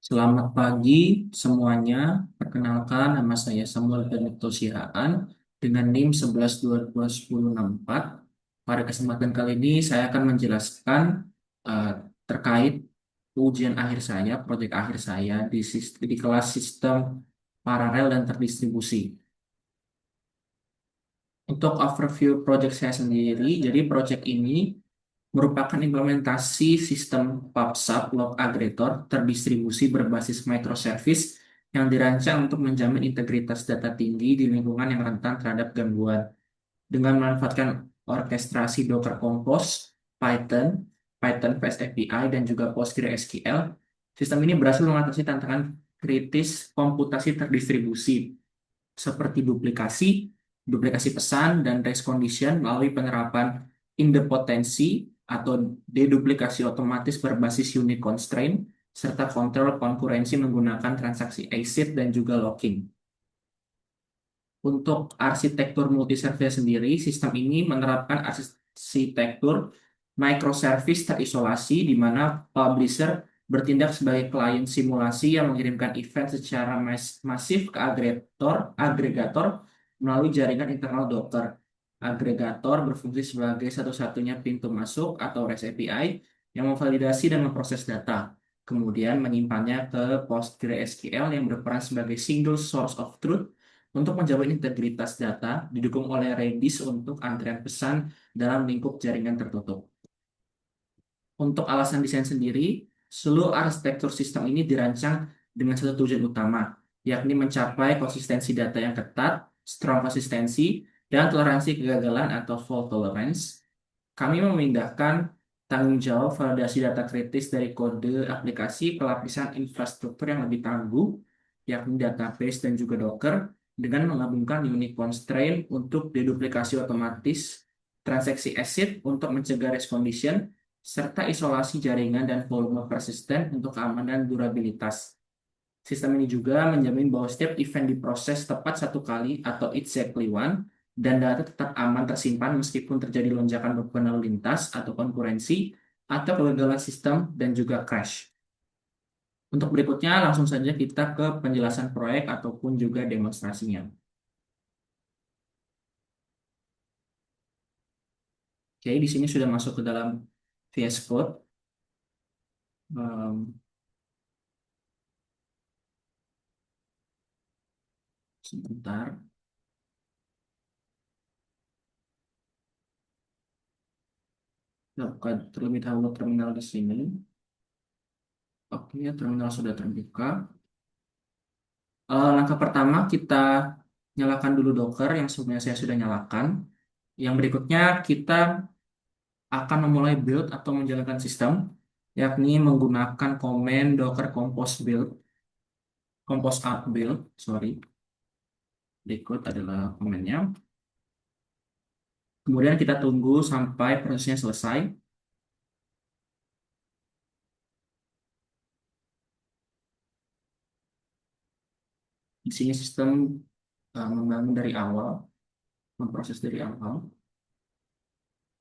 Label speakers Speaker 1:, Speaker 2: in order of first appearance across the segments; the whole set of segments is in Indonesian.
Speaker 1: Selamat pagi semuanya. Perkenalkan, nama saya Samuel Benedikto Sihaan dengan NIM 11221064. Pada kesempatan kali ini saya akan menjelaskan eh, terkait ujian akhir saya, proyek akhir saya di kelas sistem paralel dan terdistribusi. Untuk overview proyek saya sendiri, jadi proyek ini merupakan implementasi sistem PubSub Log Aggregator terdistribusi berbasis microservice yang dirancang untuk menjamin integritas data tinggi di lingkungan yang rentan terhadap gangguan. Dengan memanfaatkan orkestrasi Docker Compose, Python, Python Fast API, dan juga PostgreSQL, sistem ini berhasil mengatasi tantangan kritis komputasi terdistribusi seperti duplikasi pesan, dan race condition melalui penerapan idempotensi atau deduplikasi otomatis berbasis unit constraint, serta kontrol konkurensi menggunakan transaksi ACID dan juga locking. Untuk arsitektur multiservice sendiri, sistem ini menerapkan arsitektur microservice terisolasi di mana publisher bertindak sebagai klien simulasi yang mengirimkan event secara masif ke agregator melalui jaringan internal Docker. Agregator berfungsi sebagai satu-satunya pintu masuk atau REST API yang memvalidasi dan memproses data, kemudian menyimpannya ke PostgreSQL yang berperan sebagai single source of truth untuk menjaga integritas data, didukung oleh Redis untuk antrian pesan dalam lingkup jaringan tertutup. Untuk alasan desain sendiri, seluruh arsitektur sistem ini dirancang dengan satu tujuan utama, yakni mencapai konsistensi data yang ketat, strong konsistensi, dan toleransi kegagalan atau fault tolerance. Kami memindahkan tanggung jawab validasi data kritis dari kode aplikasi ke lapisan infrastruktur yang lebih tangguh, yakni database dan juga Docker, dengan menggabungkan unit constraint untuk deduplikasi otomatis, transaksi ACID untuk mencegah race condition, serta isolasi jaringan dan volume persisten untuk keamanan dan durabilitas. Sistem ini juga menjamin bahwa setiap event diproses tepat satu kali atau exactly one, dan data tetap aman tersimpan meskipun terjadi lonjakan beban lalu lintas atau konkurensi atau kegagalan sistem dan juga crash. Untuk berikutnya langsung saja kita ke penjelasan proyek ataupun juga demonstrasinya. Oke, di sini sudah masuk ke dalam VS Code. Em, Sebentar. Kita buka terlebih dahulu terminal di sini. Oke, terminal sudah terbuka. Langkah pertama kita nyalakan dulu Docker yang sebenarnya saya sudah nyalakan. Yang berikutnya kita akan memulai build atau menjalankan sistem, yakni menggunakan komen docker compose app build, sorry. Berikut adalah komennya. Kemudian kita tunggu sampai prosesnya selesai. Di sini sistem membangun dari awal, memproses dari awal.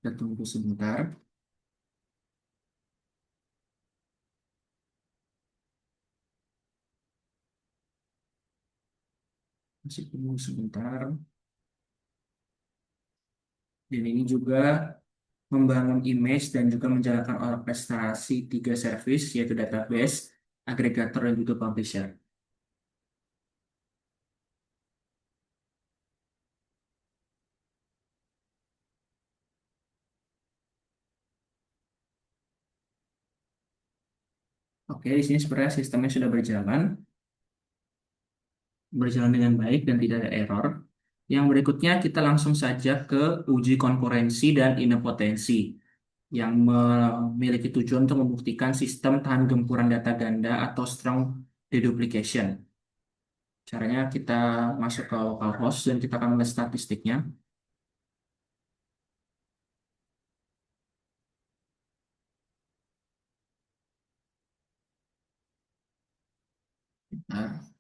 Speaker 1: Kita tunggu sebentar. Masih tunggu sebentar. Dan ini juga membangun image dan juga menjalankan orkestrasi tiga service, yaitu database, agregator, dan juga publisher. Oke, di sini sebenarnya sistemnya sudah berjalan dengan baik dan tidak ada error. Yang berikutnya kita langsung saja ke uji konkurensi dan idempotensi yang memiliki tujuan untuk membuktikan sistem tahan gempuran data ganda atau strong deduplication. Caranya kita masuk ke localhost dan kita akan melihat statistiknya. Nah,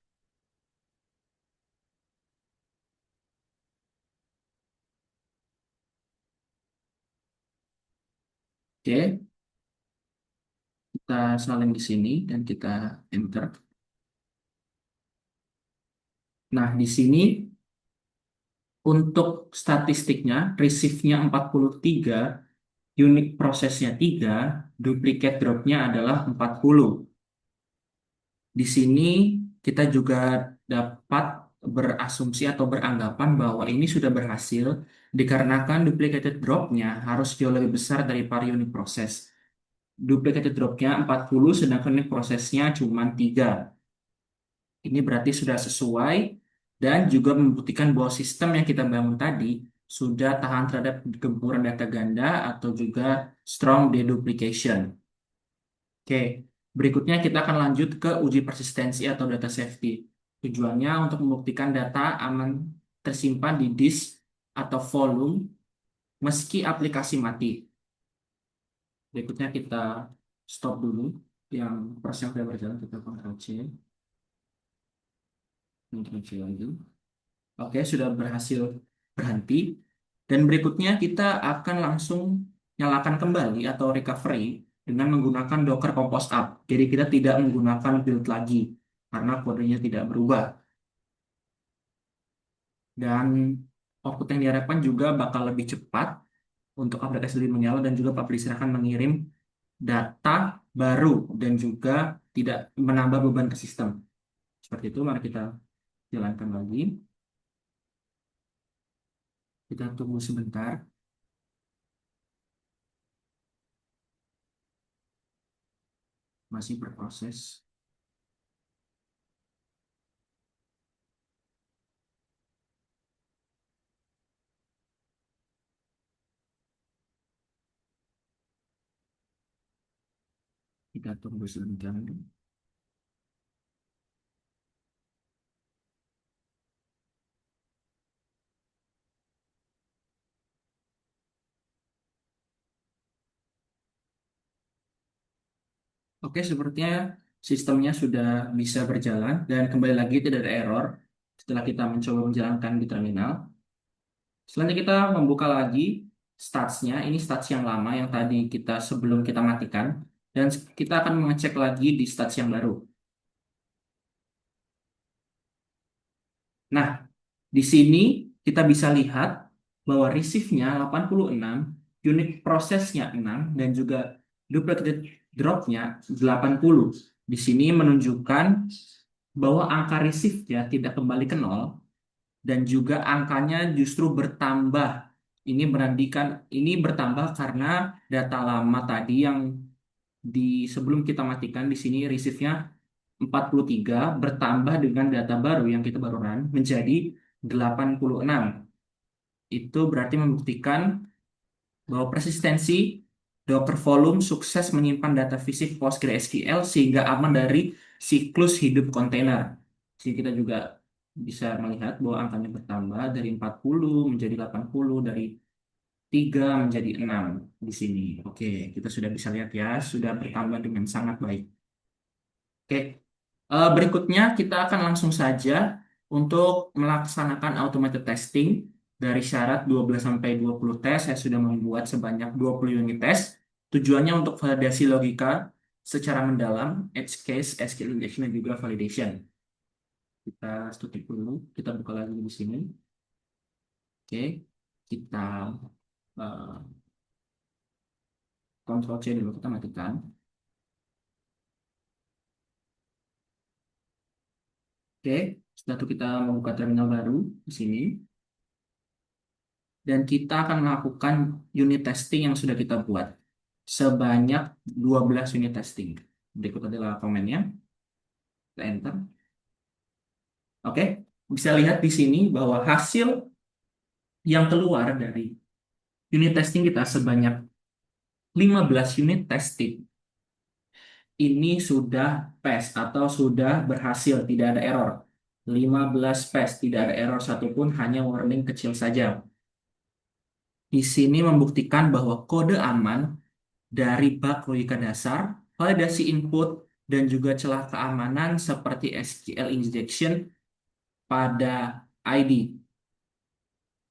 Speaker 1: oke, Kita salin di sini dan kita enter. Nah, di sini untuk statistiknya, receive-nya 43, unit prosesnya 3, duplicate drop-nya adalah 40. Di sini kita juga dapat berasumsi atau beranggapan bahwa ini sudah berhasil dikarenakan duplicated drop-nya harus jauh lebih besar dari per unit proses. Duplicated drop-nya 40, sedangkan unit prosesnya cuma 3. Ini berarti sudah sesuai dan juga membuktikan bahwa sistem yang kita bangun tadi sudah tahan terhadap gempuran data ganda atau juga strong deduplication. Oke, berikutnya kita akan lanjut ke uji persistensi atau data safety. Tujuannya untuk membuktikan data aman tersimpan di disk atau volume meski aplikasi mati. Berikutnya kita stop dulu yang proses yang sudah berjalan, kita Ctrl C, Ctrl C lagi. Oke, sudah berhasil berhenti. Dan berikutnya kita akan langsung nyalakan kembali atau recovery dengan menggunakan Docker Compose Up. Jadi kita tidak menggunakan build lagi karena kodenya tidak berubah. Dan output yang diharapkan juga bakal lebih cepat untuk aplikasi lebih menyala dan juga publisher akan mengirim data baru dan juga tidak menambah beban ke sistem. Seperti itu, mari kita jalankan lagi. Kita tunggu sebentar, masih berproses. Kita tunggu sebentar. Oke, sepertinya sistemnya sudah bisa berjalan dan kembali lagi tidak ada error setelah kita mencoba menjalankan di terminal. Selanjutnya kita membuka lagi stats-nya. Ini stats yang lama yang tadi kita sebelum kita matikan dan kita akan mengecek lagi di stats yang baru. Nah, di sini kita bisa lihat bahwa receive-nya 86, unit prosesnya 6, dan juga duplicate drop-nya 80. Di sini menunjukkan bahwa angka receive-nya tidak kembali ke nol dan juga angkanya justru bertambah. Ini bertambah karena data lama tadi yang di sebelum kita matikan di sini receive-nya 43 bertambah dengan data baru yang kita baru run menjadi 86. Itu berarti membuktikan bahwa persistensi Docker Volume sukses menyimpan data fisik PostgreSQL sehingga aman dari siklus hidup kontainer. Jadi kita juga bisa melihat bahwa angkanya bertambah dari 40 menjadi 80, dari 3 menjadi 6 di sini. Oke, kita sudah bisa lihat ya, sudah bertambah dengan sangat baik. Oke, berikutnya kita akan langsung saja untuk melaksanakan automated testing dari syarat 12 sampai 20 tes. Saya sudah membuat sebanyak 20 unit tes. Tujuannya untuk validasi logika secara mendalam, edge case, SQL injection, dan juga validation. Kita tutup dulu, kita buka lagi di sini. Oke, kita uh, Ctrl C dulu, kita matikan. Oke, setelah itu kita membuka terminal baru di sini. Dan kita akan melakukan unit testing yang sudah kita buat sebanyak 12 unit testing. Berikut adalah komennya. Kita enter. Oke, bisa lihat di sini bahwa hasil yang keluar dari unit testing kita sebanyak 15 unit testing ini sudah pass atau sudah berhasil, tidak ada error. 15 pass, tidak ada error satupun, hanya warning kecil saja. Di sini membuktikan bahwa kode aman dari bug logika dasar, validasi input, dan juga celah keamanan seperti SQL injection pada ID.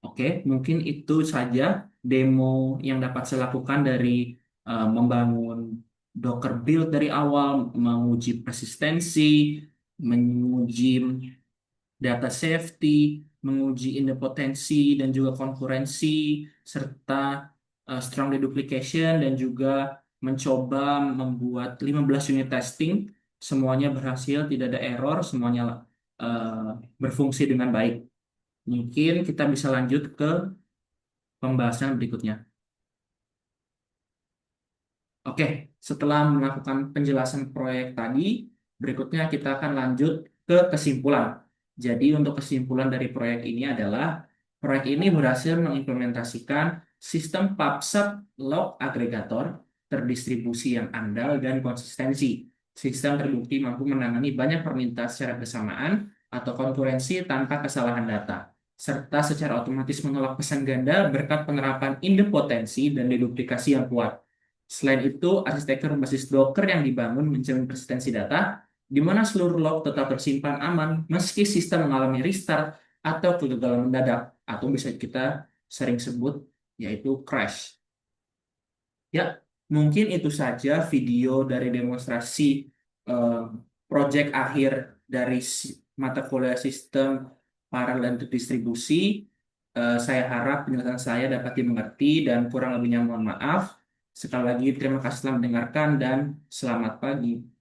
Speaker 1: Oke, mungkin itu saja demo yang dapat saya lakukan dari membangun Docker build dari awal, menguji persistensi, menguji data safety, menguji idempotensi dan juga konkurensi, serta strong deduplication, dan juga mencoba membuat 15 unit testing. Semuanya berhasil, tidak ada error, semuanya eh, berfungsi dengan baik. Mungkin kita bisa lanjut ke pembahasan berikutnya. Oke, setelah melakukan penjelasan proyek tadi, berikutnya kita akan lanjut ke kesimpulan. Jadi, untuk kesimpulan dari proyek ini adalah proyek ini berhasil mengimplementasikan sistem PubSub log agregator terdistribusi yang andal dan konsistensi. Sistem terbukti mampu menangani banyak permintaan secara bersamaan atau konkurensi tanpa kesalahan data, serta secara otomatis menolak pesan ganda berkat penerapan idempotensi dan deduplikasi yang kuat. Selain itu, arsitektur berbasis Docker yang dibangun menjamin persistensi data, di mana seluruh log tetap tersimpan aman meski sistem mengalami restart atau kegagalan mendadak, atau bisa kita sering sebut yaitu crash. Ya, mungkin itu saja video dari demonstrasi eh, project akhir dari mata kuliah sistem paralel dan terdistribusi. Saya harap penjelasan saya dapat dimengerti dan kurang lebihnya mohon maaf. Sekali lagi terima kasih telah mendengarkan dan selamat pagi.